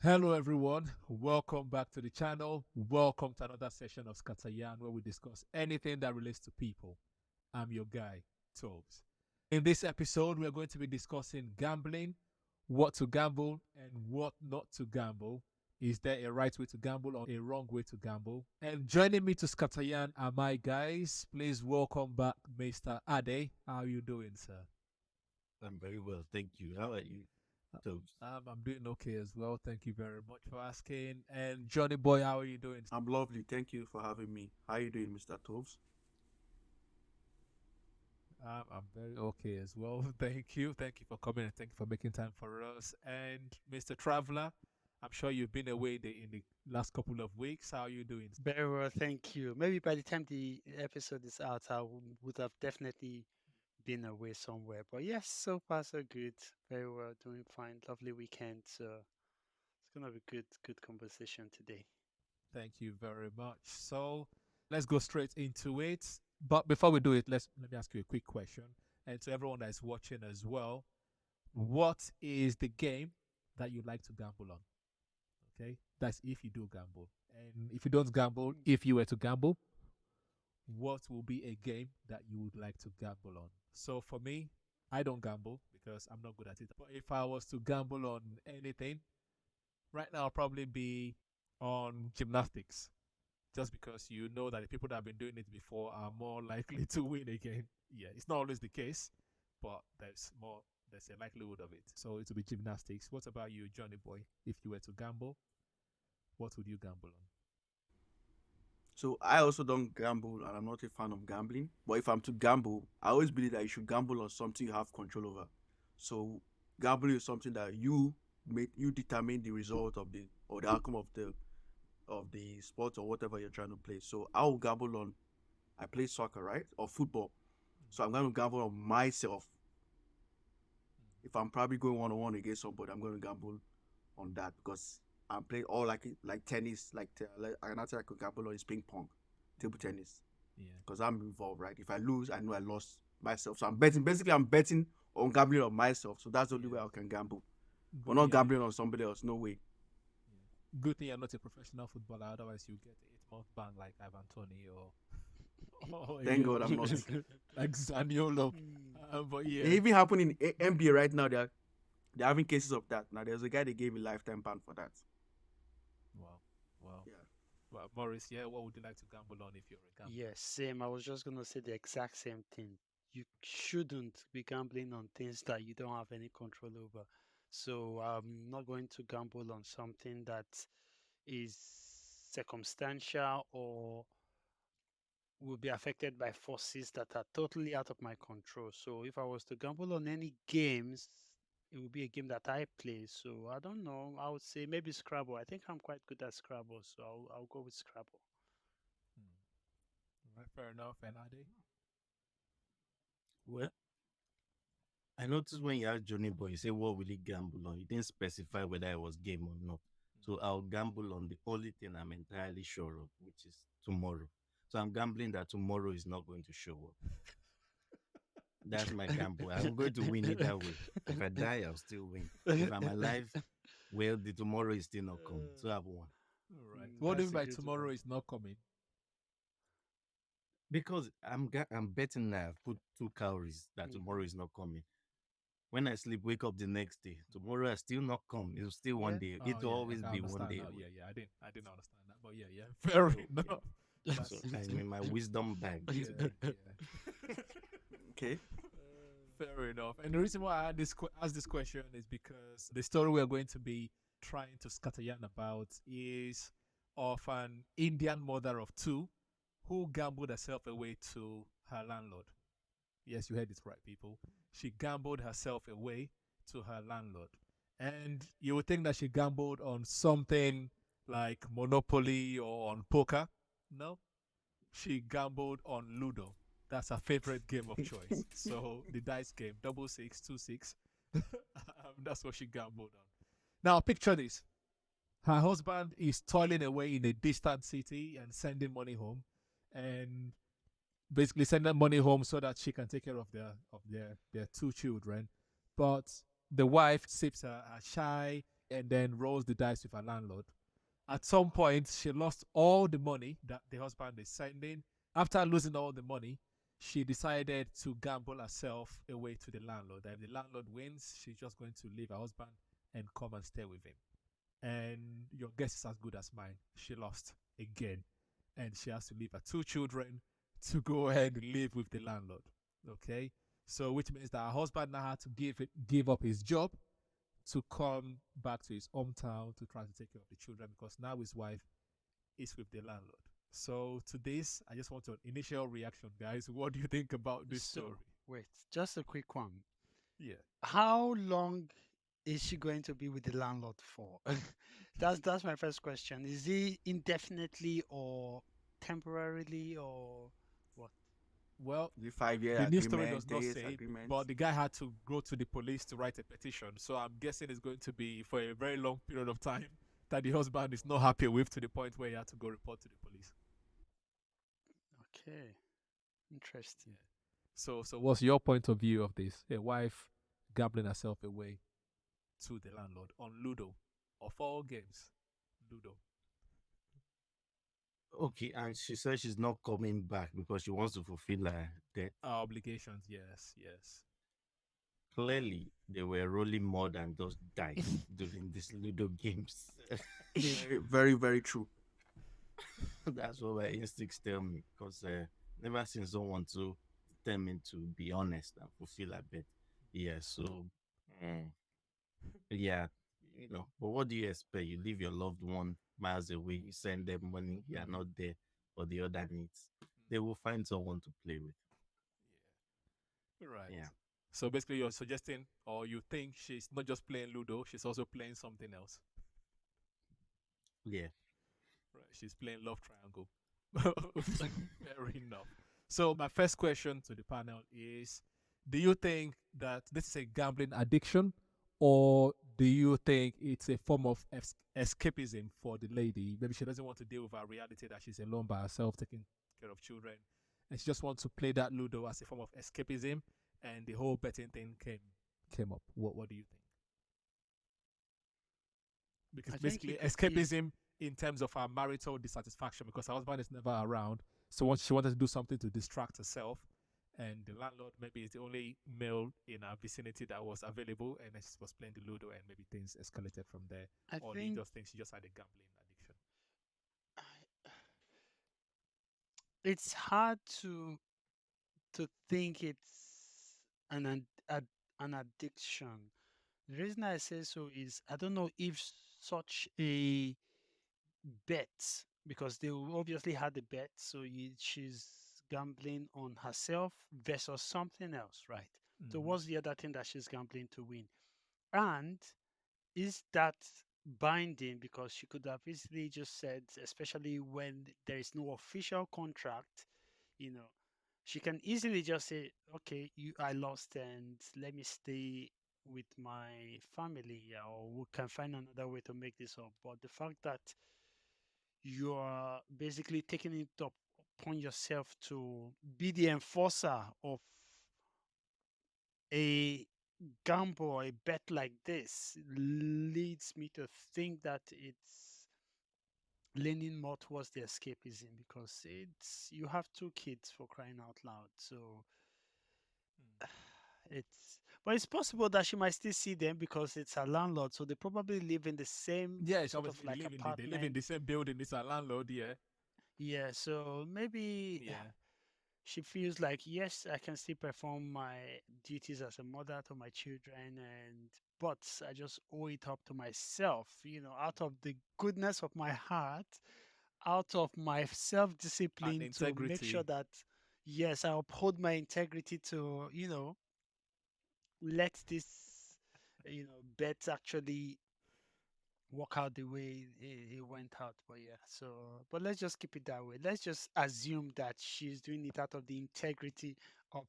Hello, everyone. Welcome back to the channel. Welcome to another session of Scatteryan where we discuss anything that relates to people. I'm your guy, Toves. In this episode, we're going to be discussing gambling, what to gamble, and what not to gamble. Is there a right way to gamble or a wrong way to gamble? And joining me to Scatteryan are my guys. Please welcome back Mr. Ade. How are you doing, sir? I'm very well, thank you. How are you, Toast? I'm doing okay as well. Thank you very much for asking. And Johnny Boy, how are you doing? I'm lovely. Thank you for having me. How you doing, Mr. Toves? I'm very okay as well. Thank you. Thank you for coming and thank you for making time for us. And Mr. Traveler, I'm sure you've been away in the last couple of weeks. How are you doing? Very well, thank you. Maybe by the time the episode is out, would have definitely been away somewhere. But yes, so far so good. Very well, doing fine. Lovely weekend. So it's gonna be good conversation today. Thank you very much. So let's go straight into it. But before we do it, let me ask you a quick question. And to everyone that is watching as well, what is the game that you like to gamble on? Okay, that's if you do gamble. And if you don't gamble, if you were to gamble, what will be a game that you would like to gamble on? So for me, I don't gamble because I'm not good at it. But if I was to gamble on anything, right now I'll probably be on gymnastics. Just because you know that the people that have been doing it before are more likely to win again. Yeah, it's not always the case, but there's a likelihood of it. So it will be gymnastics. What about you, Johnny Boy? If you were to gamble, what would you gamble on? So I also don't gamble, and I'm not a fan of gambling. But if I'm to gamble, I always believe that you should gamble on something you have control over. So gambling is something that you determine the result of the outcome of the sport or whatever you're trying to play. So I'll gamble on I play soccer, right? Or football. So I'm going to gamble on myself. If I'm probably going one on one against somebody, I'm going to gamble on that because I'm playing all like tennis, like another thing I could gamble on is ping pong, table tennis, Yeah. because I'm involved, right? If I lose, I know I lost myself. So I'm betting. Basically, I'm betting on gambling on myself. So that's the only way I can gamble. But Good not thing, gambling on somebody else. No way. good thing you're not a professional footballer, otherwise you get an 8-month ban like Ivan Tony or Thank God I'm not. like Zaniolo. But yeah, It even happened in NBA right now. They're having cases of that. Now there's a guy they gave a lifetime ban for that. wow, wow. Yeah. Well, Morris, yeah, what would you like to gamble on if you're a gambler? Yes, same. I was just gonna say the exact same thing. You shouldn't be gambling on things that you don't have any control over. So I'm not going to gamble on something that is circumstantial or will be affected by forces that are totally out of my control. So if I was to gamble on any games, it would be a game that I play. So I don't know. I would say maybe Scrabble. I think I'm quite good at Scrabble, so I'll go with Scrabble. Right, fair enough. And Ade? Well, I noticed when you asked Johnny Boy, you say, what will he gamble on? You didn't specify whether it was game or not. So I'll gamble on the only thing I'm entirely sure of, which is tomorrow. So I'm gambling that tomorrow is not going to show up. That's my gamble. I'm going to win either way. If I die, I'll still win. If I'm alive, well, the tomorrow is still not coming. So I've won. All right. What do you That's mean a by good tomorrow one. is not coming? Because I'm betting that I've put 2 calories that tomorrow is not coming. When I sleep, wake up the next day. Tomorrow has still not come. It'll still one Yeah. day. Oh It'll yeah, always I can be one understand day now. away. Yeah, I didn't understand that, but yeah, fair So enough. That's, so I'm in my wisdom bag. yeah, yeah. Okay. Fair enough. And the reason why I asked this question is because the story we're going to be trying to scatteryan about is of an Indian mother of two who gambled herself away to her landlord. Yes, you heard it right, people. She gambled herself away to her landlord. And you would think that she gambled on something like Monopoly or on poker. No, she gambled on Ludo. That's her favorite game of choice. So the dice game, double six, 2 6. That's what she gambled on. Now picture this. Her husband is toiling away in a distant city and sending money home, and basically sending money home so that she can take care of their two children. But the wife sips her chai, and then rolls the dice with her landlord. At some point, she lost all the money that the husband is sending. After losing all the money, she decided to gamble herself away to the landlord. That if the landlord wins, she's just going to leave her husband and come and stay with him. And your guess is as good as mine. She lost again, and she has to leave her two children to go ahead and live with the landlord. Okay, so which means that her husband now had to give up his job to come back to his hometown to try to take care of the children because now his wife is with the landlord. So to this, I just want an initial reaction, guys. What do you think about this So, story? wait, just a quick one. Yeah. How long is she going to be with the landlord for? That's my first question. Is he indefinitely or temporarily or what? Well, The 5 year the news story does agreement, not 3 years say, agreement. but the guy had to go to the police to write a petition. So I'm guessing it's going to be for a very long period of time that the husband is not happy with to the point where he had to go report to the police. Okay, interesting. Yeah. So what's your point of view of this? A wife gambling herself away to the landlord on Ludo, of all games, Ludo. Okay, and she said she's not coming back because she wants to fulfill her debt. Our obligations, yes, yes. Clearly, they were rolling more than just dice during these Ludo games. Very, very, very true. That's what my instincts tell me. Because never seen someone so determined to be honest and fulfill a bet. Yeah, so mm, yeah, But what do you expect? You leave your loved one miles away, you send them money, you are not there for the other needs. They will find someone to play with. Yeah. Right. Yeah. So basically, you're suggesting, or you think she's not just playing Ludo, she's also playing something else. Yeah. Right. She's playing Love Triangle. Fair enough. So my first question to the panel is: do you think that this is a gambling addiction, or do you think it's a form of escapism for the lady? Maybe she doesn't want to deal with her reality that she's alone by herself, taking care of children, and she just wants to play that Ludo as a form of escapism. And the whole betting thing came up. What do you think? Because I think basically it could be. escapism in terms of her marital dissatisfaction because her husband is never around. So once she wanted to do something to distract herself, and the landlord maybe is the only male in our vicinity that was available, and then she was playing the Ludo, and maybe things escalated from there. I Or do you think just think she just had a gambling addiction? it's hard to think it's an an addiction. The reason I say so is I don't know if such a bet, because they will obviously had a bet, so she's gambling on herself versus something else, right? So Mm-hmm. what's the other thing that she's gambling to win? And is that binding? Because she could have easily just said, especially when there is no official contract, you know, she can easily just say, okay, I lost and let me stay with my family, yeah, or we can find another way to make this up. But the fact that you are basically taking it upon yourself to be the enforcer of a gamble or a bet like this leads me to think that it's leaning more towards the escapism, because you have two kids, for crying out loud. So it's, but it's possible that she might still see them because it's a landlord, so they probably live in the same Yeah, it's sort of obviously like they live in apartment. the same building. It's a landlord, yeah. Yeah, so maybe Yeah. she feels like, yes, I can still perform my duties as a mother to my children, and but I just owe it up to myself, out of the goodness of my heart, out of my And self-discipline, to make sure integrity. that, yes, I uphold my integrity to, let this, bet actually work out the way it went out. But yeah, so, but let's just keep it that way. Let's just assume that she's doing it out of the integrity of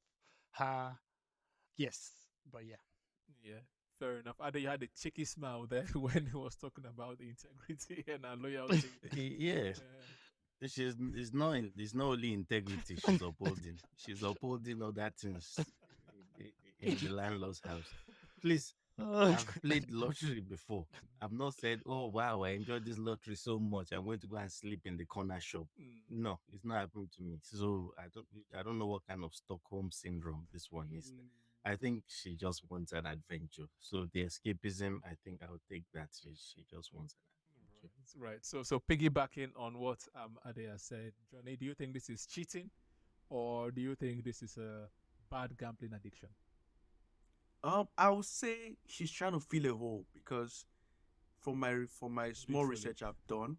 her. Yes, but yeah. Yeah, fair enough. I know you had a cheeky smile there when he was talking about the integrity and our loyalty. Yeah. Yeah. It's not only integrity she's upholding. She's upholding other things in the landlord's house. Please, I've played lottery before. I've not said, "Oh wow, I enjoyed this lottery so much. I'm going to go and sleep in the corner shop." Mm, No, it's not happening to me. So I don't know what kind of Stockholm syndrome this one is. Mm, I think she just wants an adventure. So the escapism, I think I'll take that. She just wants an adventure. right. So piggybacking on what Adea said, Johnny, do you think this is cheating, or do you think this is a bad gambling addiction? I would say she's trying to fill a hole because from my small Literally. research I've done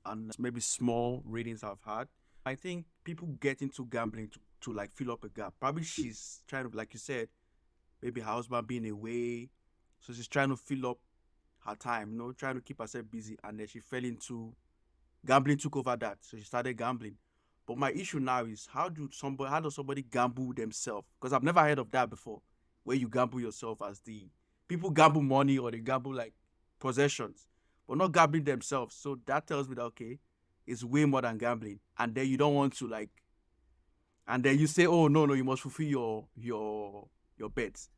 and maybe small readings I've had, I think people get into gambling to like fill up a gap. Probably she's trying to, like you said, maybe her husband being away, so she's trying to fill up her time, trying to keep herself busy, and then she fell into gambling, took over that, so she started gambling. But my issue now is how does somebody gamble themselves? Because I've never heard of that before, where you gamble yourself as the people gamble money or they gamble like possessions, but not gambling themselves. So that tells me that okay, it's way more than gambling. And then you don't want to like, and then you say, oh no, no, you must fulfill your bets.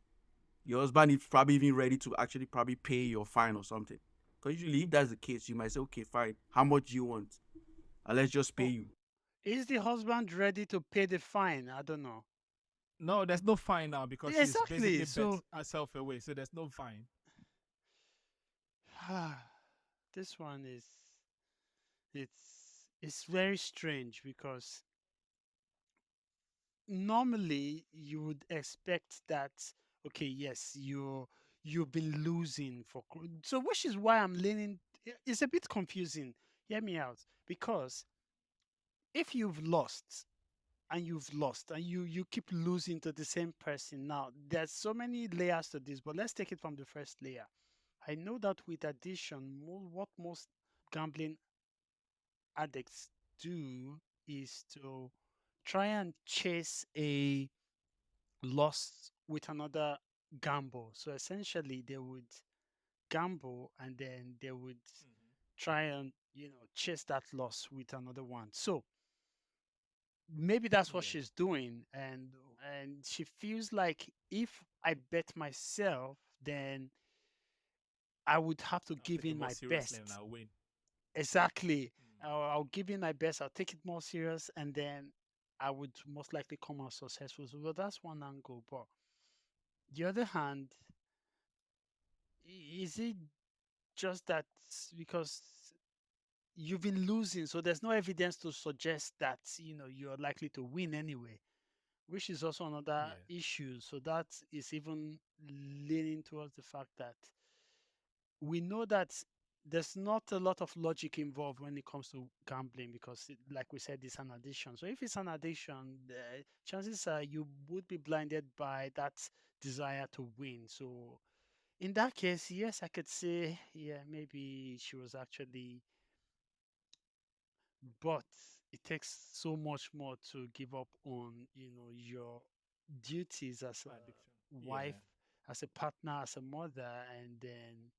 Your husband is probably even ready to actually probably pay your fine or something. Because usually, if that's the case, you might say, okay, fine, how much do you want? And let's just pay oh, you. is the husband ready to pay the fine? I don't know. No, there's no fine now because she's Exactly. basically bet So herself away. So there's no fine. this one is it's very strange because normally you would expect that okay, yes, you've been losing so which is why I'm leaning it's a bit confusing. Hear me out. Because if you've lost and you've lost and you keep losing to the same person, now there's so many layers to this, but let's take it from the first layer. I know that with addition, what most gambling addicts do is to try and chase a loss with another gamble. So essentially, they would gamble and then they would try and chase that loss with another one. So maybe that's what Yeah. she's doing, and she feels like if I bet myself, then I would have to I'll give take it in more my seriously and best. I'll win. Exactly. I'll give in my best. I'll take it more serious, and then I would most likely come out successful. So well, that's one angle. But the other hand, is it just that because you've been losing, so there's no evidence to suggest that you're likely to win anyway, which is also another Yeah. issue. So that is even leaning towards the fact that we know that there's not a lot of logic involved when it comes to gambling because, like we said, it's an addiction. So if it's an addiction, the chances are you would be blinded by that desire to win. So in that case, yes, I could say, yeah, maybe she was actually, but it takes so much more to give up on, your duties as Addiction. a wife, Yeah. as a partner, as a mother, and then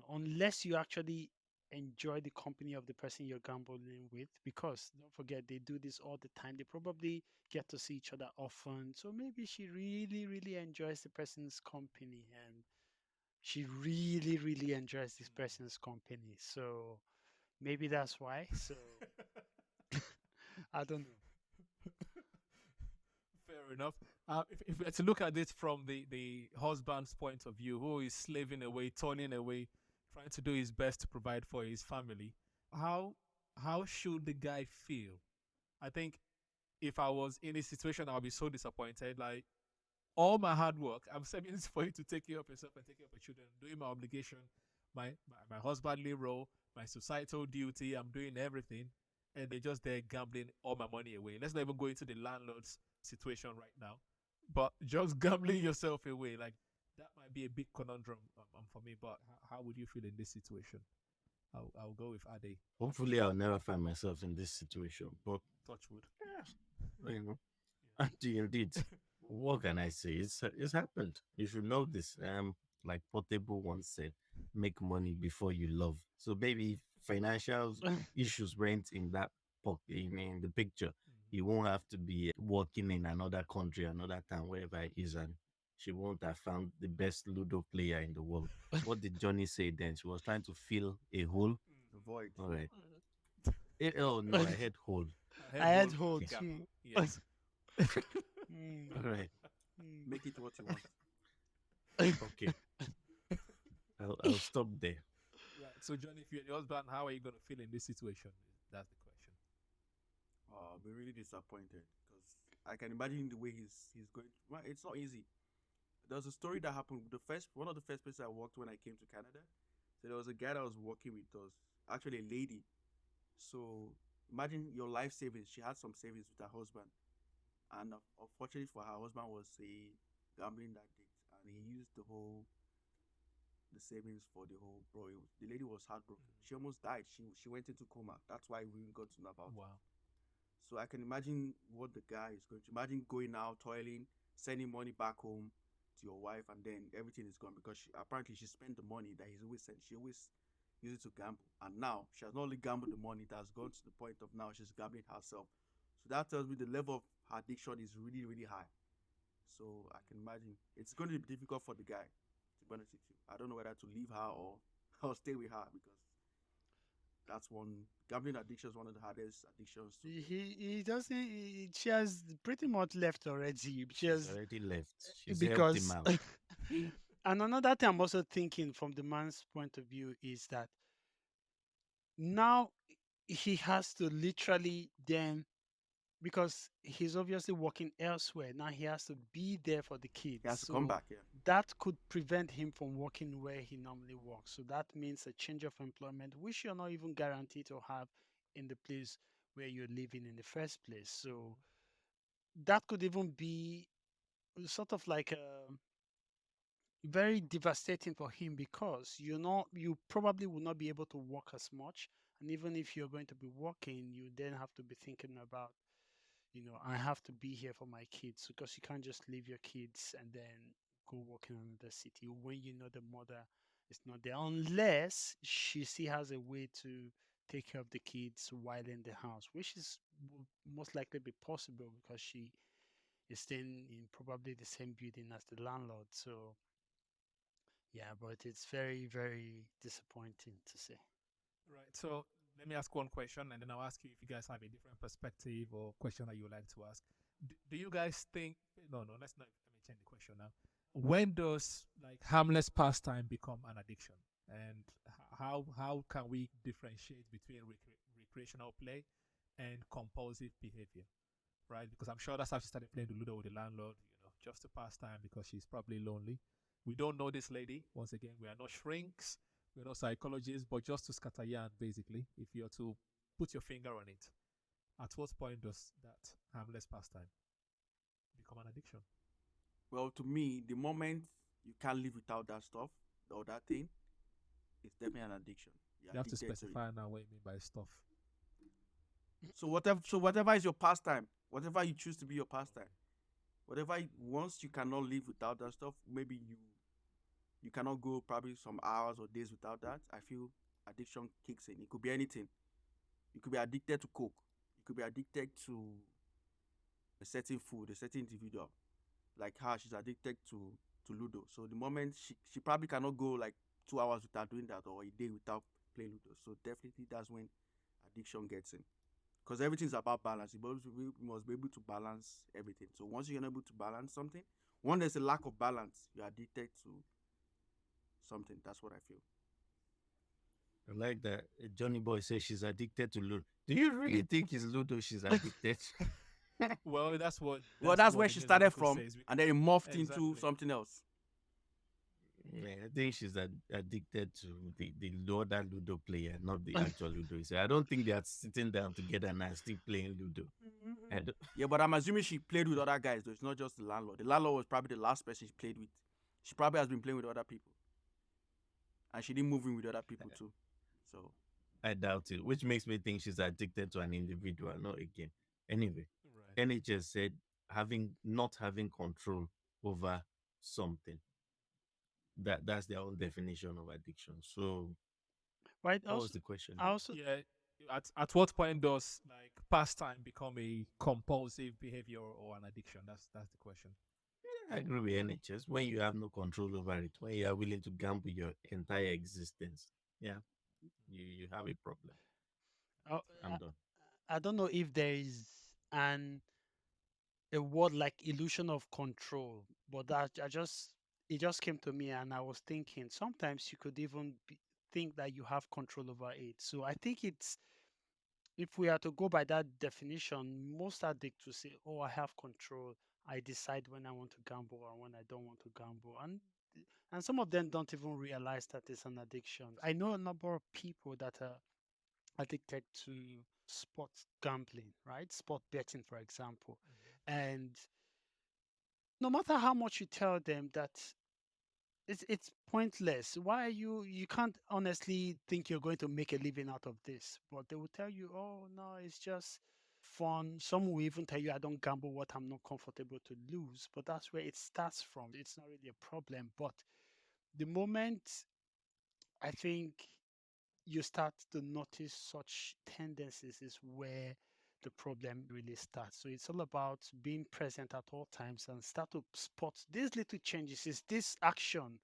unless you actually enjoy the company of the person you're gambling with, because don't forget they do this all the time. They probably get to see each other often. So maybe she really, really enjoys the person's company and she really, really enjoys this person's company. So maybe that's why. So I don't know. Fair enough. If we had to look at it from the husband's point of view, who is slaving away, toiling away, trying to do his best to provide for his family, how how should the guy feel? I think if I was in his situation, I'll be so disappointed. Like all my hard work, I'm saving this for you to take care of yourself and take care of your children, doing my obligation, my husbandly role, my societal duty. I'm doing everything, and they're just there gambling all my money away. Let's not even go into the landlord's situation right now, but just gambling yourself away, like that might be a big conundrum for me. But how would you feel in this situation? I'll go with Ade. Hopefully, I'll never find myself in this situation. But Touch wood. you know, indeed, what can I say? It's happened. You should know this. Like Portable once said, make money before you love. So maybe financial issues went in that in the picture. Mhm. You won't have to be working in another country, another town, wherever it is, and she won't have found the best Ludo player in the world. What did Johnny say then? She was trying to fill a hole. The void. All right. Oh no, I had hole. I I had had hold hold gap. too. Yes. Mm, All right. mm. Make it what you want. Okay. I'll stop there. Right. So, John, if you're the husband, how are you going to feel in this situation? That's the question. I'll be really disappointed because I can imagine the way he's going. Well, it's not easy. There was a story that happened. One of the first places I worked when I came to Canada. So there was a guy that was working with us, actually a lady. So imagine your life savings. She had some savings with her husband, and unfortunately for her husband was a gambling addict, and he used the savings for the whole bro. The lady was heartbroken. She almost died. She went into coma. That's why we got to know about it. Wow. So I can imagine what the guy is going to imagine going out, toiling, sending money back home to your wife, and then everything is gone because apparently she spent the money that he's always sent. She always uses it to gamble, and now she has not only gambled the money, it has gone to the point of now she's gambling herself. So that tells me the level of her addiction is really, really high. So I can imagine it's going to be difficult for the guy. To be honest with you, I don't know whether to leave her or or stay with her because that's one gambling addiction is one of the hardest addictions to. He doesn't. She has pretty much left already. She She's has already left. She's helped him because. out. And another thing I'm also thinking from the man's point of view is that now he has to literally then, because he's obviously working elsewhere, now he has to be there for the kids. He has to come back. Yeah. That could prevent him from working where he normally works. So that means a change of employment, which you're not even guaranteed to have in the place where you're living in the first place. So that could even be sort of like a very devastating for him because you probably will not be able to work as much. And even if you're going to be working, you then have to be thinking about, I have to be here for my kids, because you can't just leave your kids and then go work in another city when you know the mother is not there, unless she still has a way to take care of the kids while in the house, which is most likely be possible because she is staying in probably the same building as the landlord. So yeah, but it's very, very disappointing to say. Right. So let me ask one question, and then I'll ask you if you guys have a different perspective or question that you would like to ask. Do you guys think? No, no. Let's not. Let me change the question now. When does like harmless pastime become an addiction, and how can we differentiate between recreational play and compulsive behavior? Right? Because I'm sure that's how she started playing the Ludo with the landlord. Just to pass time because she's probably lonely. We don't know this lady. Once again, we are not shrinks. We're not psychologists, but just to scatter yarn, basically, if you're to put your finger on it, at what point does that harmless pastime become an addiction? Well, to me, the moment you can't live without that stuff or that thing, it's definitely an addiction. You're You have to addicted to it. specify now what you mean by stuff. So whatever is your pastime, whatever you choose to be your pastime, once you cannot live without that stuff, maybe you cannot go probably some hours or days without that. I feel addiction kicks in. It could be anything. You could be addicted to coke. You could be addicted to a certain food, a certain individual. Like her, she's addicted to Ludo. So the moment she probably cannot go like 2 hours without doing that or a day without playing Ludo. So definitely that's when addiction gets in. Because everything's about balance. You must be able to balance everything. So once you're unable to balance something, when there's a lack of balance, you're addicted to something. That's what I feel. I like that Johnny Boy says she's addicted to Ludo. Do you really think it's Ludo she's addicted? Well, that's what. Well, that's what where the she news started article from, says. and then it morphed into Exactly. something else. Yeah, I think she's addicted to the other Ludo player, not the actual Ludo. So I don't think they are sitting down together and are still playing Ludo. I don't- Yeah, but I'm assuming she played with other guys, though. It's not just the landlord. The landlord was probably the last person she played with. She probably has been playing with other people. And she didn't move in with other people, too. So, I doubt it, which makes me think she's addicted to an individual, not a game. Anyway, Right. NHS said not having control over something. That's their own definition of addiction. So Right. what was Also, the question? I also Yeah. At what point does like pastime become a compulsive behavior or an addiction? That's the question. I agree with NHS. When you have no control over it, when you are willing to gamble your entire existence, yeah, you have a problem. Oh, I'm done. I don't know if there is an a word like illusion of control, but that I just it just came to me, and I was thinking sometimes you could even think that you have control over it. So I think it's if we are to go by that definition, most addicts will say, "Oh, I have control. I decide when I want to gamble or when I don't want to gamble," and some of them don't even realize that it's an addiction. I know a number of people that are addicted to sports gambling, right? Sport betting, for example. And no matter how much you tell them that it's pointless, why are you can't honestly think you're going to make a living out of this. But they will tell you, oh no, it's just fun. Some will even tell you I don't gamble what I'm not comfortable to lose. But that's where it starts from. It's not really a problem. But the moment I think you start to notice such tendencies is where the problem really starts. So it's all about being present at all times and start to spot these little changes. Is this action,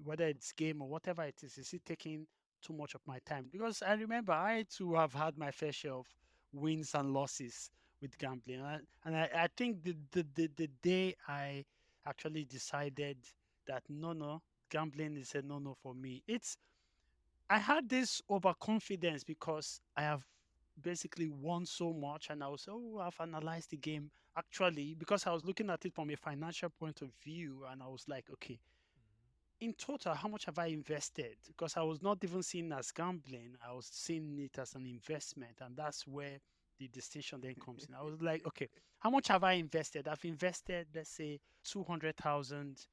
whether it's game or whatever it is it taking too much of my time? Because I remember I too have had my fair share of wins and losses with gambling. I think the day I actually decided that no, gambling is a no for me. I had this overconfidence because I have basically won so much, and I was oh, I've analyzed the game actually because I was looking at it from a financial point of view, and I was like, okay, in total, how much have I invested? Because I was not even seeing it as gambling, I was seeing it as an investment, and that's where the distinction then comes in. I was like, okay, how much have I invested? I've invested, let's say, 200,000,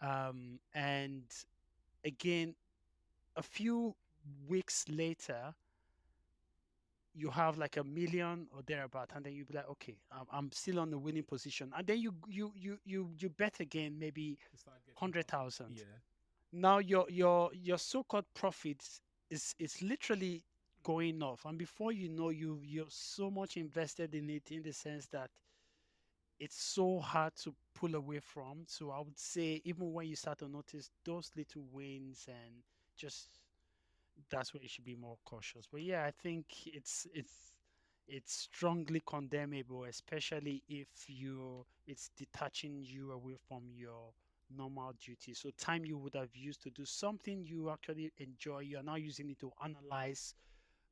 and again, a few weeks later, you have like a million or thereabout, and then you be like, okay, I'm still on the winning position, and then you bet again, maybe You start getting hundred profit. thousand. Yeah. Now your so-called profits is literally going off, and before you know, you're so much invested in it in the sense that it's so hard to pull away from. So I would say even when you start to notice those little wins and just that's where you should be more cautious. But yeah, I think it's strongly condemnable, especially if it's detaching you away from your normal duty. So time you would have used to do something you actually enjoy, you're now using it to analyze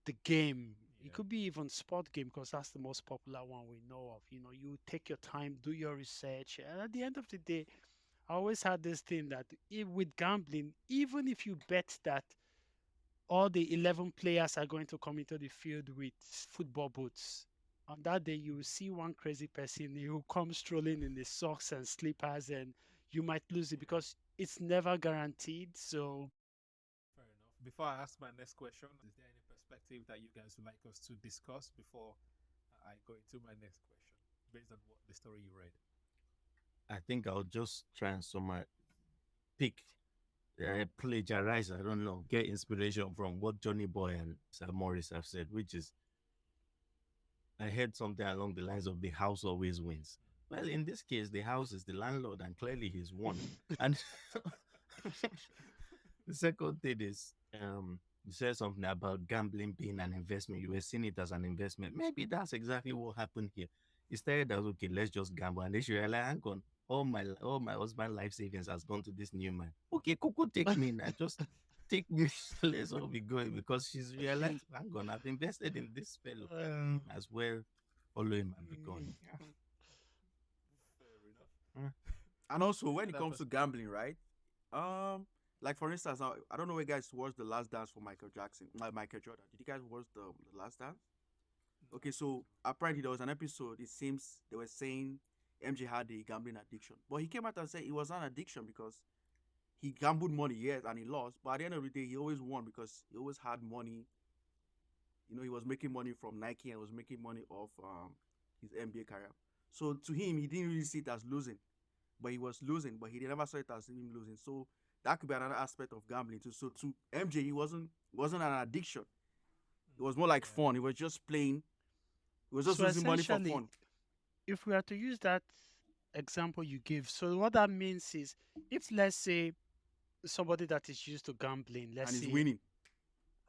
the game. It Yeah. could be even sport game because that's the most popular one we know of. You take your time, do your research, and at the end of the day, I always had this thing that with gambling, even if you bet that all the 11 players are going to come into the field with football boots. On that day, you will see one crazy person who comes strolling in the socks and slippers, and you might lose it because it's never guaranteed. So, Fair enough. Before I ask my next question, is there any perspective that you guys would like us to discuss before I go into my next question, based on what the story you read? I think I'll just try and pick, plagiarize. I don't know, get inspiration from what Johnny Boy and Sir Morris have said, which is I heard something along the lines of the house always wins. Well, in this case, the house is the landlord, and clearly he's won. And the second thing is, you said something about gambling being an investment. You were seeing it as an investment. Maybe that's exactly what happened here. It started as okay, let's just gamble, and then you realize, hang on, all my husband life savings has gone to this new man. Okay, Coco, take me now. Just take me. Let's all be going because she's realized, hang on, I've invested in this fellow. um, As well follow him and be going. Yeah. Fair enough. Mm. And also, when it Another comes to gambling, right? Like for instance, I don't know where you guys watched the Last Dance for Michael Jackson, Michael Jordan. Did you guys watch the Last Dance? Okay, so apparently there was an episode. It seems they were saying MJ had a gambling addiction, but he came out and said it was an addiction because he gambled money, yes, and he lost. But at the end of the day, he always won because he always had money. He was making money from Nike and was making money off his NBA career. So to him, he didn't really see it as losing, but he was losing, but he never saw it as him losing. So that could be another aspect of gambling too. So to MJ, he wasn't an addiction. It was more like Yeah. fun. He was just playing. He was just so losing money for essentially, fun. if we are to use that example you give. So what that means is, if let's say somebody that is used to gambling, let's And he's say, winning.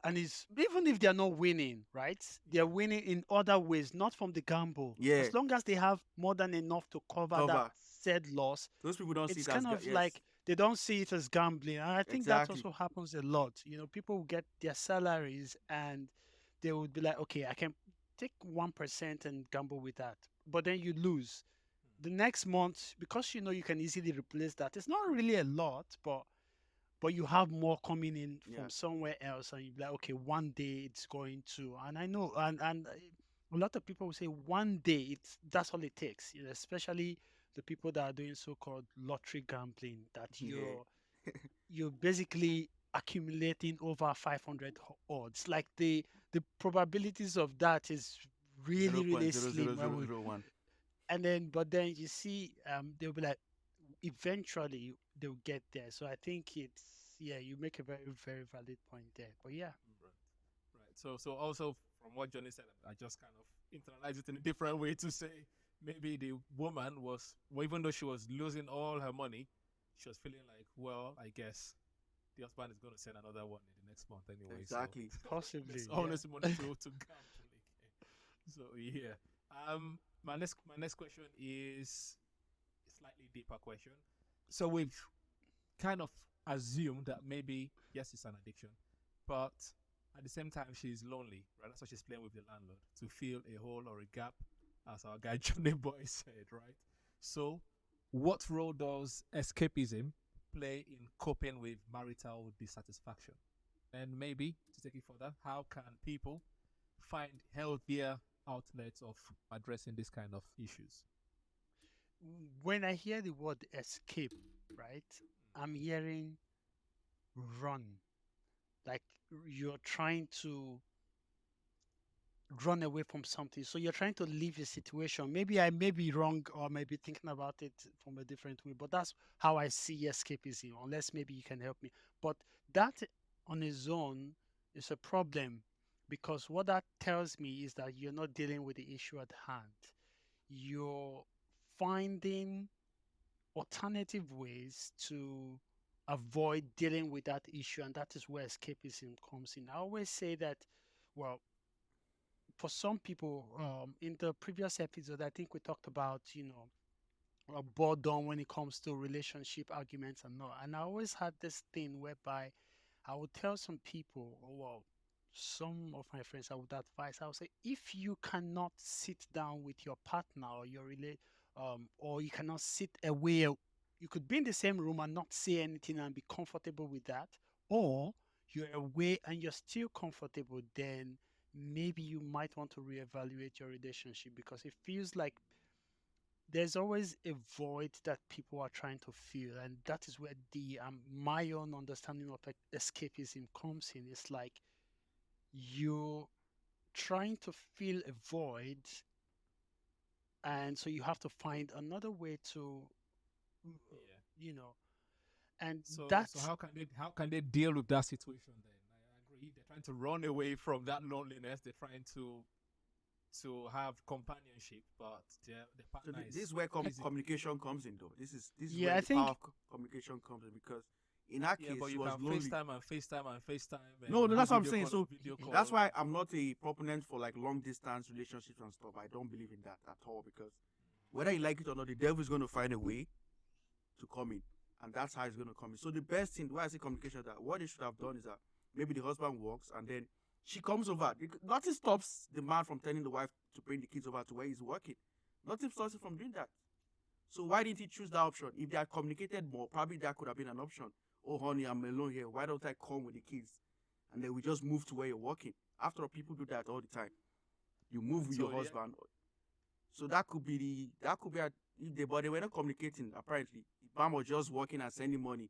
and is even if they're not winning, right? They're winning in other ways, not from the gamble. Yeah, As long as they have more than enough to cover that cover. said loss, Those people don't see it's it as kind of yes, like they don't see it as gambling. And I think that exactly. also happens a lot. People will get their salaries and they would be like, okay, I can take 1% and gamble with that. But then you lose. The next month, because you can easily replace that. It's not really a lot, but you have more coming in Yeah, from somewhere else, and you be like, okay, one day it's going to. And I know, a lot of people will say one day that's all it takes. Especially the people that are doing so-called lottery gambling, that yeah, you're basically accumulating over 500 odds. Like the probabilities of that is zero really point really zero zero slim. zero zero one. And then but then you see, they'll be like, eventually they'll get there. So I think it's, yeah, you make a very very valid point there. But yeah, Right. Right. So also from what Johnny said, I just kind of internalized it in a different way to say maybe the woman was, well, even though she was losing all her money, she was feeling like, well, I guess the husband is going to send another one in the next month anyway. Exactly. So possibly, there's yeah. always money to gamble again. So yeah. My next question is a slightly deeper question. So we've kind of assumed that maybe yes, it's an addiction, but at the same time she's lonely, right? That's what she's playing with the landlord to fill a hole or a gap, as our guy Johnny Boy said, right? So, what role does escapism play in coping with marital dissatisfaction? And maybe to take it further, how can people find healthier outlets of addressing this kind of issues? When I hear the word escape, right, I'm hearing run. Like you're trying to run away from something. So you're trying to leave a situation. Maybe I may be wrong or maybe thinking about it from a different way, but that's how I see escapism, unless maybe you can help me. But that on its own is a problem, because what that tells me is that you're not dealing with the issue at hand. You're finding alternative ways to avoid dealing with that issue, and that is where escapism comes in. I always say that, well, for some people, in the previous episode, I think we talked about, boredom when it comes to relationship arguments and all. And I always had this thing whereby I would tell some people, or well, some of my friends, I would advise, I would say, if you cannot sit down with your partner or or you cannot sit away, you could be in the same room and not say anything and be comfortable with that, or you're away and you're still comfortable, then maybe you might want to reevaluate your relationship, because it feels like there's always a void that people are trying to fill, and that is where the my own understanding of escapism comes in. It's like you're trying to fill a void, and so you have to find another way to, Yeah. you know, and So that's how can they deal with that situation then? I agree. They're trying to run away from that loneliness. They're trying to have companionship, but the So partner this is is where physically. communication comes in, though. This is yeah, where I the think power of communication comes in, because in her Yeah, case but she you was can lonely. FaceTime and FaceTime and FaceTime and No, no, do that's what I'm video saying. call and So video that's call. why I'm not a proponent for like long distance relationships and stuff. I don't believe in that at all, because whether you like it or not, the devil is going to find a way to come in, and that's how it's going to come in. So the best thing, why I say communication, that what they should have done is that maybe the husband works and then she comes over. Nothing stops the man from telling the wife to bring the kids over to where he's working. Nothing stops him from doing that. So why didn't he choose that option? If they had communicated more, probably that could have been an option. Oh, honey, I'm alone here. Why don't I come with the kids? And then we just move to where you're working. After all, people do that all the time. You move with your So yeah, husband. So that could be if they, but they were not communicating. Apparently, if Bam was just working and sending money.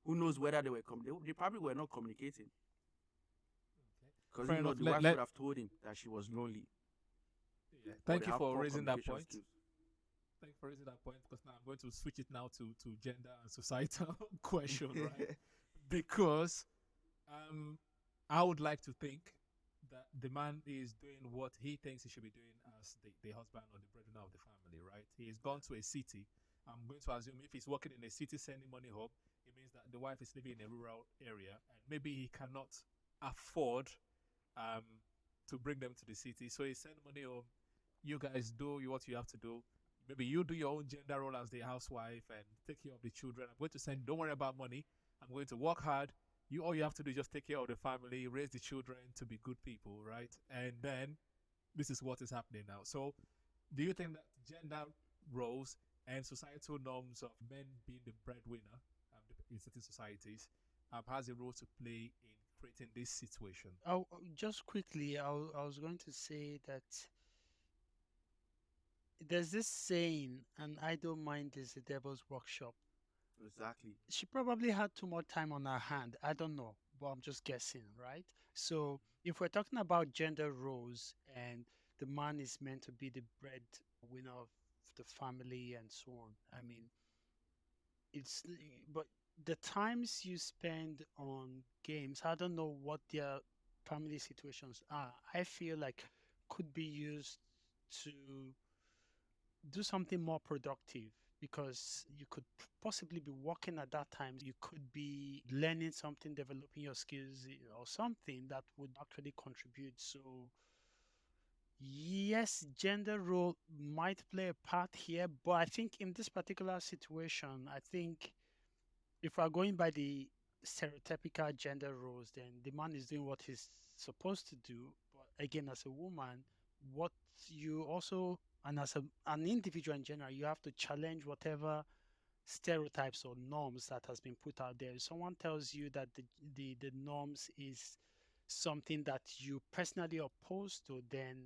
Who knows whether they were they probably were not communicating, because fair if enough. not, the Let wife let would have told him that she was lonely. yeah. Or Thank they you have for poor raising that communication point. skills. Thank you for raising that point, because now I'm going to switch it now to gender and societal question, right? Because I would like to think that the man is doing what he thinks he should be doing as the husband or the breadwinner of the family, right? He has gone to a city I'm going to assume if he's working in a city sending money home, it means that the wife is living in a rural area and maybe he cannot afford um, to bring them to the city. So he send money home. You guys do what you have to do. Maybe you do your own gender role as the housewife and take care of the children. I'm going to send, don't worry about money. I'm going to work hard. You all you have to do is just take care of the family, raise the children to be good people, right? And then this is what is happening now. So, do you think that gender roles and societal norms of men being the breadwinner in certain societies has a role to play in creating this situation? Oh, just quickly, I was going to say that there's this saying, an idle mind is the devil's workshop. Exactly. She probably had too much time on her hand. I don't know, but I'm just guessing, right? So if we're talking about gender roles and the man is meant to be the breadwinner of the family and so on, I mean, but the times you spend on games, I don't know what their family situations are. I feel like could be used to do something more productive because you could possibly be working at that time. You could be learning something, developing your skills, or something that would actually contribute. So, yes, gender role might play a part here, but I think in this particular situation, I think if we're going by the stereotypical gender roles, then the man is doing what he's supposed to do. But again, as a woman, what you also, and as an individual in general, you have to challenge whatever stereotypes or norms that has been put out there. If someone tells you that the norms is something that you personally oppose to, then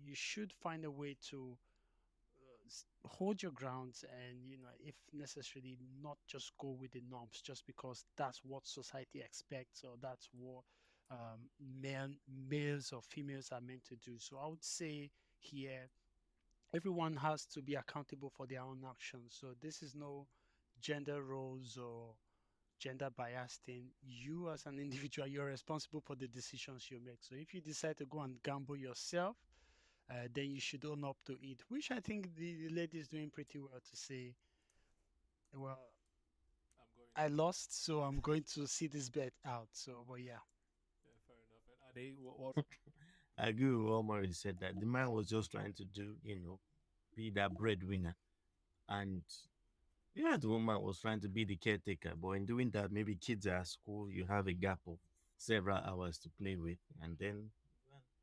you should find a way to hold your grounds and if necessarily not just go with the norms just because that's what society expects or that's what um, males or females are meant to do. So I would say here everyone has to be accountable for their own actions. So this is no gender roles or gender bias thing. You as an individual, you're responsible for the decisions you make. So if you decide to go and gamble yourself, then you should own up to it, which I think the lady is doing pretty well to say, well, I'm going I to. lost, so I'm going to see this bet out. So, but yeah. Yeah, fair enough. And are they what I agree with what Murray said that the man was just trying to do, be that breadwinner. And yeah, the woman was trying to be the caretaker. But in doing that, maybe kids are at school, you have a gap of several hours to play with, and then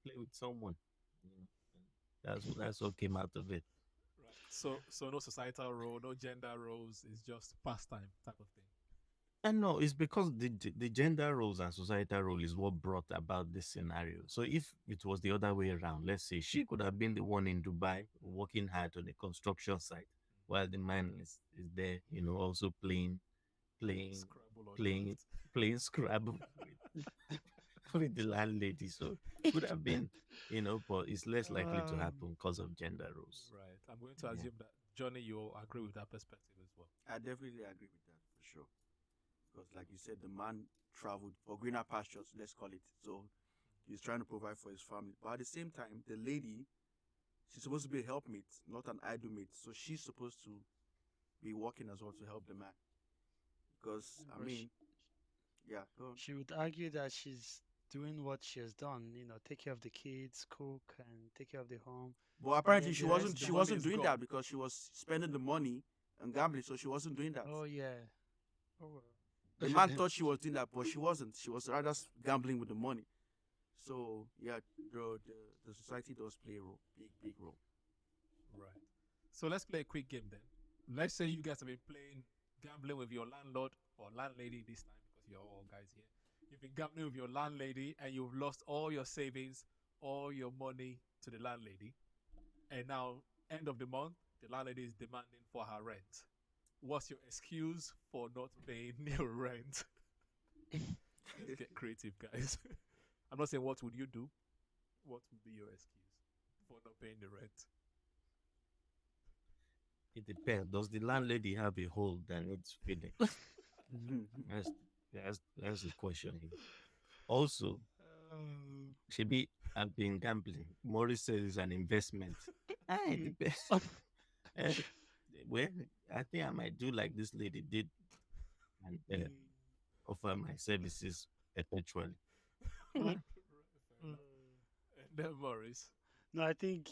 play with someone. You know, that's what came out of it. right? So no societal role, no gender roles. It's just pastime type of thing. And no, it's because the gender roles and societal role is what brought about this scenario. So if it was the other way around, let's say she could have been the one in Dubai working hard on the construction site, while the man is there, also playing, Scrabble or playing, draft. playing Scrabble with the landlady. So it could have been, but it's less likely to Um, happen because of gender roles. Right. I'm going to Yeah. assume that Johnny, you agree with that perspective as well. I definitely agree with that for sure. Because, like you said, the man traveled for greener pastures, let's call it. So he's trying to provide for his family. But at the same time, the lady, she's supposed to be a helpmate, not an idle mate. So she's supposed to be working as well to help the man. Because, I but mean, yeah, go on. she would argue that she's doing what she has done, take care of the kids, cook, and take care of the home. But And apparently then she the wasn't rest, The she money wasn't is doing gone. that because she was spending the money and gambling, so she wasn't doing that. oh yeah. Oh well. The man thought she was doing that, but she wasn't. She was rather gambling with the money. So yeah, the society does play a role, big role. Right. So let's play a quick game then. Let's say you guys have been playing gambling with your landlord or landlady this time because you're all guys here. You've been gambling with your landlady and you've lost all your savings, all your money to the landlady. And now, end of the month, the landlady is demanding for her rent. What's your excuse for not paying your rent? Let's get creative, guys. I'm not saying what would you do. What would be your excuse for not paying the rent? It depends. Does the landlady have a hole that needs filling? That's that's the question here. Also, Um, Shebi, I've been gambling. Maurice says it's an investment. Ah, it depends. Eh, well, I think I might do like this lady did and offer my services perpetually. Fair Mm. enough. And then Morris. No, I think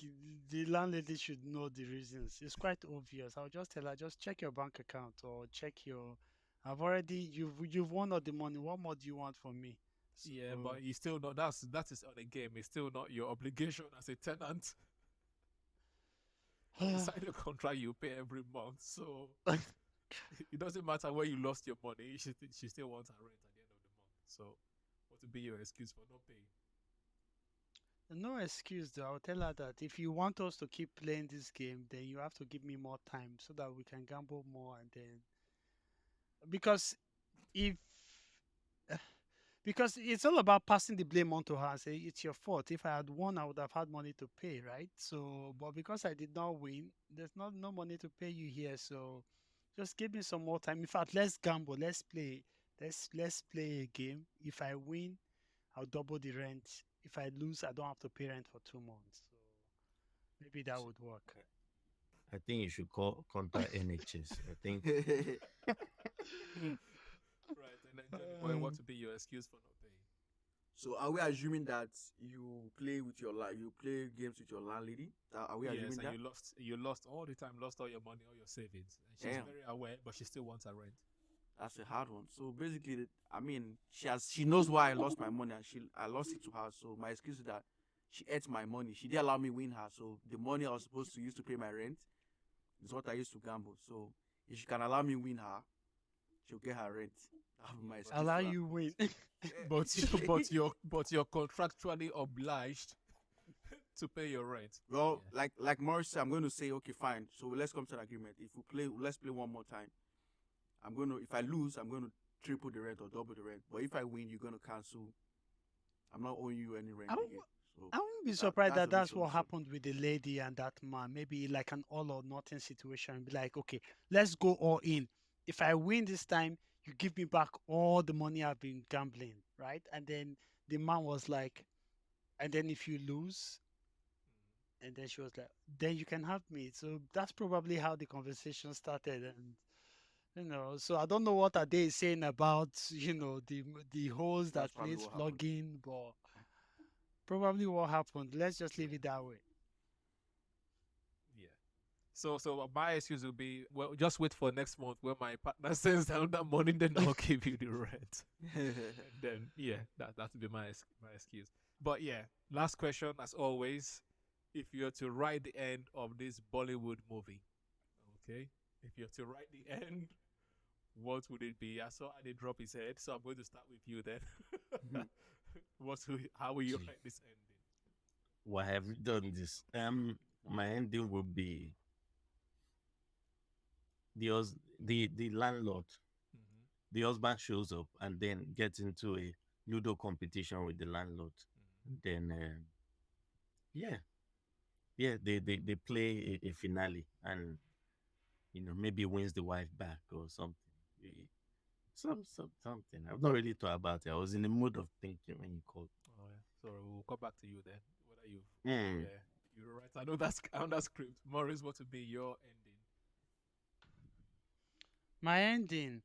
the landlady should know the reasons. It's quite obvious. I'll just tell her, just check your bank account or check your. You've won all the money. What more do you want from me? Yeah, So, but you still not. That is on the game. It's still not your obligation as a tenant. When you sign a contract, you pay every month. So it doesn't matter where you lost your money. She still wants her rent at the end of the month. So what would be your excuse for not paying? no excuse though. I'll tell her that if you want us to keep playing this game, then you have to give me more time so that we can gamble more and then because if because it's all about passing the blame onto her and say it's your fault. If I had won, I would have had money to pay, right? So, but because I did not win, there's not no money to pay you here. So, just give me some more time. In fact, let's gamble. Let's play. Let's play a game. If I win, I'll double the rent. If I lose, I don't have to pay rent for 2 months. So maybe that would work. I think you should contact NHS. I think Right. And then Johnny Boy, what would be your excuse for not paying? So are we assuming that you play with your you play games with your landlady? Are we Yes, assuming and that? you lost all the time, lost all your money, all your savings. And she's Damn. very aware, but she still wants her rent. That's a hard one. So basically, I mean, she knows why I lost my money, and I lost it to her. So my excuse is that she ate my money. She didn't allow me win her. So the money I was supposed to use to pay my rent is what I used to gamble. So if she can allow me win her, she'll get her rent. That would be my excuse. Allow for that. you win. But you're contractually obliged to pay your rent. Well, Yeah. like Morris said, I'm going to say, okay, fine. So let's come to an agreement. If we play, let's play one more time. If I lose, I'm going to triple the rent or double the rent. But if I win, you're going to cancel. I'm not owing you any rent I again. So I wouldn't be surprised that that's that's the what solution. happened with the lady and that man. Maybe like an all or nothing situation. Be like, okay, let's go all in. If I win this time, you give me back all the money I've been gambling, right? And then the man was like, and then if you lose, and then she was like, then you can have me. So that's probably how the conversation started. And so I don't know what are they saying about, the host That's that probably plays what happened. flogging, but probably what happened. Let's just leave it that way. Yeah. So my excuse would be, well, just wait for next month when my partner sends down that money, then I'll give you the rent. And then yeah, that would be my excuse. But yeah, last question as always. If you're to write the end of this Bollywood movie, okay? If you're to write the end, what would it be? I saw Ade drop his head, so I'm going to start with you then. How will you Gee. write this ending? why have you done this? My ending will be the landlord. Mm-hmm. The husband shows up and then gets into a Ludo competition with the landlord. Then yeah, they play a finale and maybe wins the wife back or something. Something. I've not really thought about it. I was in the mood of thinking when you called. Oh yeah. So we'll come back to you then. Whether you Mm. yeah, you're right. I know that's on that script. Morris, what would be your ending? My ending.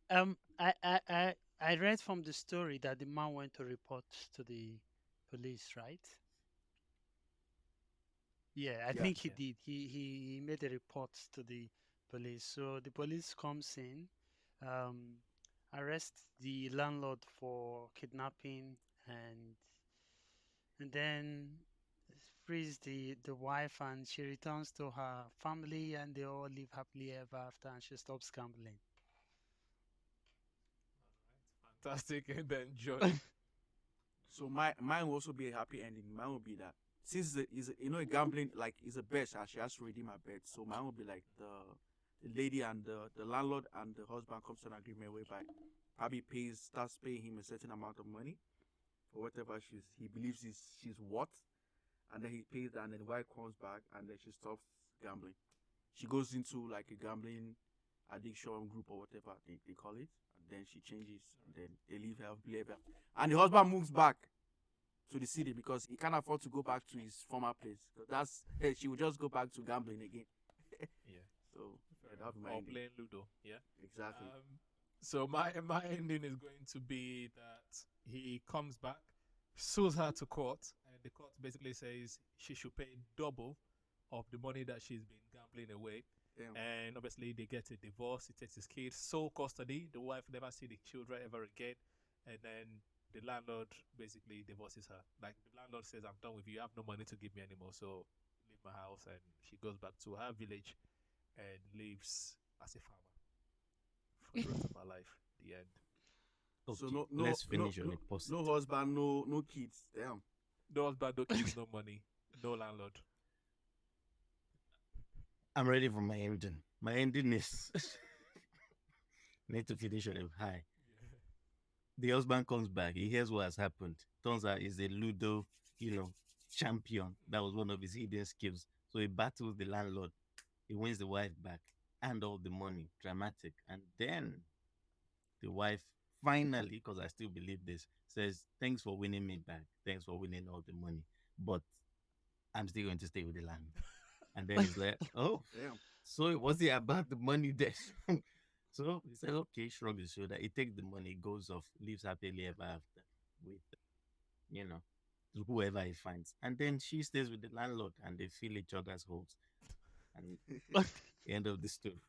I read from the story that the man went to report to the police, right? Yeah, I Yeah. think he Yeah. did. He made a report to the police. So the police comes in, um, arrest the landlord for kidnapping and then frees the wife and she returns to her family and they all live happily ever after and she stops gambling. Fantastic. And then Johnny. So mine will also be a happy ending. Mine will be that since a gambling like is a bet, and she has to redeem her bet. So mine will be like the lady and the landlord and the husband comes to an agreement whereby probably starts paying him a certain amount of money for whatever he believes she's worth, and then he pays that, and then the wife comes back and then she stops gambling. She goes into like a gambling addiction group or whatever they call it, and then she changes, and then they live happily ever. And the husband moves back to the city because he can't afford to go back to his former place. Because she would just go back to gambling again. Yeah. So That'll be my or ending. playing Ludo. Yeah. Exactly. So my ending is going to be that he comes back, sues her to court, and the court basically says she should pay double of the money that she's been gambling away. Damn. And obviously they get a divorce. He takes his kids, sole custody. The wife never see the children ever again, and then the landlord basically divorces her. Like the landlord says, "I'm done with you. You have no money to give me anymore. So leave my house." And she goes back to her village and lives as a farmer for the rest of her life. The end. So Okay, no, let's finish no, on a positive. no husband, no kids. Damn. No husband, no kids, no money, no landlord. I'm ready for my ending. My ending is need to finish on a high. The husband comes back. He hears what has happened. Turns out he's a Ludo, champion. That was one of his hidden skills. So he battles the landlord. He wins the wife back and all the money. Dramatic. And then the wife finally, because I still believe this, says, "Thanks for winning me back. Thanks for winning all the money. But I'm still going to stay with the landlord." And then he's like, "Oh, Damn. so it wasn't about the money there." So he says, "Okay," shrugs his shoulder. He takes the money, goes off, lives happily ever after with, whoever he finds. And then she stays with the landlord and they fill each other's holes. And end of the story.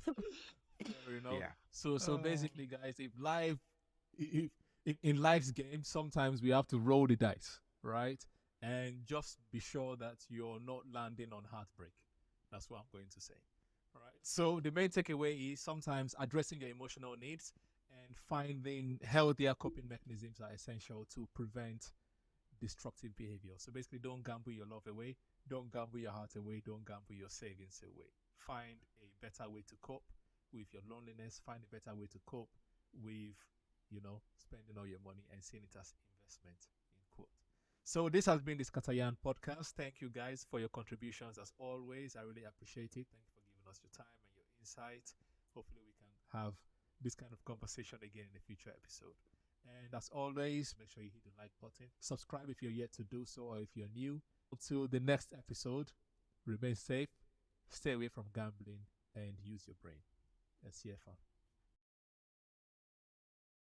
Fair enough. Yeah. So basically, guys, if in life's game, sometimes we have to roll the dice, right? And just be sure that you're not landing on heartbreak. That's what I'm going to say. All right. So the main takeaway is sometimes addressing your emotional needs and finding healthier coping mechanisms are essential to prevent destructive behavior. So basically, don't gamble your love away, don't gamble your heart away, don't gamble your savings away. Find a better way to cope with your loneliness. Find a better way to cope with, spending all your money and seeing it as investment. In quote. So this has been the Scatayan podcast. Thank you guys for your contributions as always. I really appreciate it. Thank you for giving us your time and your insight. Hopefully we can have this kind of conversation again in a future episode. And as always, make sure you hit the like button. Subscribe if you're yet to do so or if you're new. Until the next episode, remain safe, stay away from gambling, and use your brain. Let's see you fun.